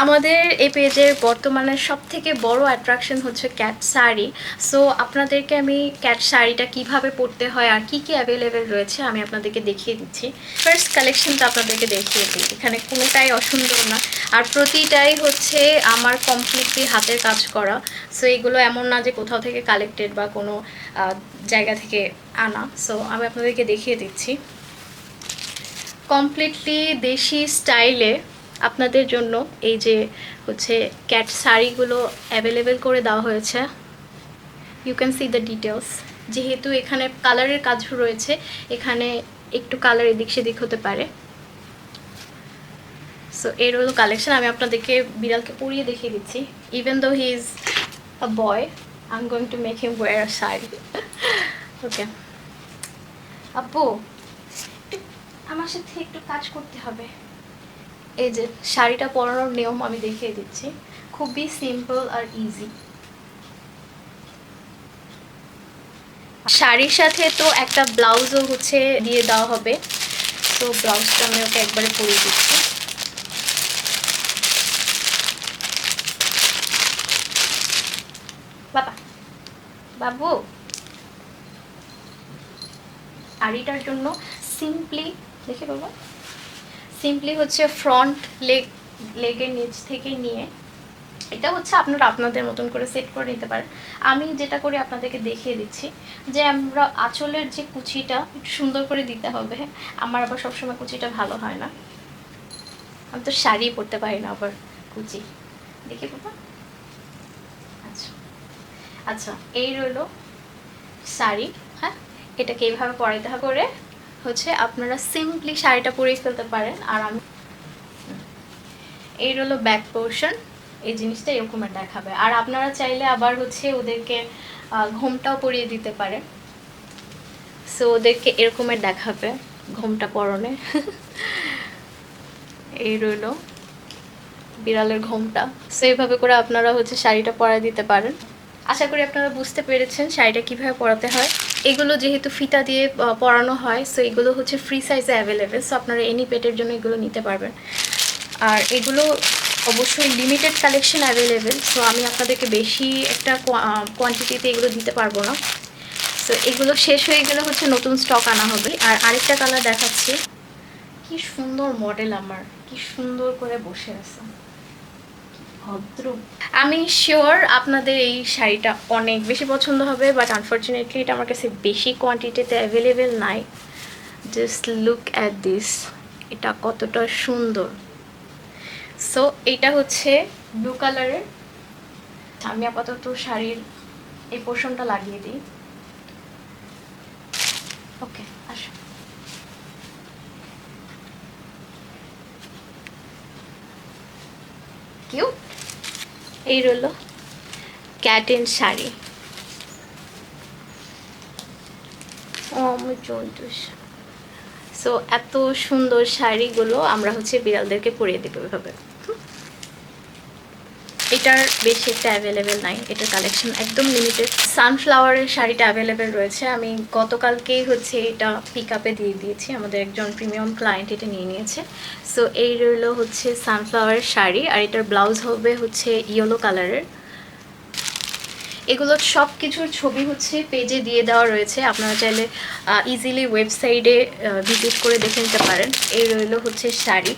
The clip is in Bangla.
আমাদের এই পেজের বর্তমানে সবথেকে বড় অ্যাট্রাকশন হচ্ছে ক্যাট শাড়ি। সো আপনাদেরকে আমি ক্যাট শাড়িটা কিভাবে পরতে হয় আর কি কি অ্যাভেলেবেল রয়েছে আমি আপনাদেরকে দেখিয়ে দিচ্ছি। ফার্স্ট কালেকশনটা আপনাদেরকে দেখিয়ে দিই। এখানে কোনোটাই অসুন্দর না, আর প্রতিটাই হচ্ছে আমার কমপ্লিটলি হাতের কাজ করা। সো এগুলো এমন না যে কোথাও থেকে কালেক্টেড বা কোনো জায়গা থেকে আনা। সো আমি আপনাদেরকে দেখিয়ে দিচ্ছি। কমপ্লিটলি দেশি স্টাইলে আপনাদের জন্য এই যে হচ্ছে ক্যাট শাড়িগুলো অ্যাভেলেবেল করে দেওয়া হয়েছে। You can see the details. যেহেতু এখানে কালারের কাজ রয়েছে, এখানে একটু কালার এদিক সেদিক হতে পারে। সো এর হলো কালেকশন। আমি আপনাদেরকে বিড়ালকে পরিয়ে দেখিয়ে দিচ্ছি। Even though he is a boy, I am going to make him wear a sari. Okay আপু, আমার সাথে একটু কাজ করতে হবে। এই যে শাড়িটা পরানোর নিয়ম আমি দেখিয়ে দিচ্ছি, খুবই সিম্পল আর ইজি। শাড়ির সাথে তো একটা ব্লাউজও হচ্ছে দিয়ে দেওয়া হবে। তো ব্লাউজটা আমি ওকে একবারে পরিয়ে দিচ্ছি। বাবা বাবু, শাড়িটার জন্য সিম্পলি দেখে বাবা, সিম্পলি হচ্ছে ফ্রন্ট লেগের নিচ থেকে নিয়ে এটা হচ্ছে আপনারা আপনাদের মতন করে সেট করে নিতে পারেন। আমি যেটা করি আপনাদেরকে দেখিয়ে দিচ্ছি যে আমরা আঁচলের যে কুচিটা একটু সুন্দর করে দিতে হবে। আমার আবার সবসময় কুচিটা ভালো হয় না, আমি তো শাড়ি পরতে পারি না আবার কুচি দেখে বাবা। আচ্ছা আচ্ছা, এই রইলো শাড়ি। হ্যাঁ, এটাকে এইভাবে পরাইতে হবে করে হচ্ছে আপনারা সিম্পলি শাড়িটা পরিয়ে ফেলতে পারেন। আর আমি এই রইলো ব্যাক পোর্শন, এই জিনিসটা এরকমের দেখাবে। আর আপনারা চাইলে আবার হচ্ছে ওদেরকে ঘোমটাও পরিয়ে দিতে পারে। সো ওদেরকে এরকমের দেখাবে ঘোমটা পরনে। এই রইলো বিড়ালের ঘোমটা। সো এইভাবে করে আপনারা হচ্ছে শাড়িটা পরাই দিতে পারেন। আশা করি আপনারা বুঝতে পেরেছেন শাড়িটা কীভাবে পরাতে হয়। এগুলো যেহেতু ফিতা দিয়ে পরানো হয়, সো এগুলো হচ্ছে ফ্রি সাইজে অ্যাভেলেবেল। সো আপনারা এনি পেটের জন্য এগুলো নিতে পারবেন। আর এগুলো অবশ্যই লিমিটেড কালেকশন অ্যাভেলেবেল। সো আমি আপনাদেরকে বেশি একটা কোয়ান্টিটিতে এগুলো দিতে পারবো না। সো এগুলো শেষ হয়ে গেলে হচ্ছে নতুন স্টক আনা হবে। আর আরেকটা কালার দেখাচ্ছি। কি সুন্দর মডেল, আমার কি সুন্দর করে বসে আছে, ভদ্র। আমি শিওর আপনাদের এই শাড়িটা অনেক বেশি পছন্দ হবে, বাট আনফর্চুনেটলি এটা আমার কাছে বেশি কোয়ান্টিটিতে অ্যাভেলেবেল নাই। জাস্ট লুক অ্যাট দিস, এটা কতটা সুন্দর। সো এইটা হচ্ছে ব্লু কালারের। আমি আপাতত শাড়ির এই পোর্শনটা লাগিয়ে দিই। ওকে আসো। কিউট। এই রইল ক্যাটেন শাড়ি। ও আমার চলতুস। সো এত সুন্দর শাড়িগুলো আমরা হচ্ছে বিড়ালদেরকে পরিয়ে দেবো এভাবে। এটার বেশি একটা অ্যাভেলেবেল নাই, এটার কালেকশন একদম লিমিটেড। সানফ্লাওয়ারের শাড়িটা অ্যাভেলেবেল রয়েছে। আমি গতকালকেই হচ্ছে এটা পিক আপে দিয়ে দিয়েছি, আমাদের একজন প্রিমিয়াম ক্লায়েন্ট এটা নিয়ে নিয়েছে। সো এই রইল হচ্ছে সানফ্লাওয়ারের শাড়ি, আর এটার ব্লাউজ হবে হচ্ছে ইয়েলো কালারের। এগুলো সব কিছুর ছবি হচ্ছে পেজে দিয়ে দেওয়া রয়েছে, আপনারা চাইলে ইজিলি ওয়েবসাইটে ভিজিট করে দেখে নিতে পারেন। এই রইল হচ্ছে শাড়ি।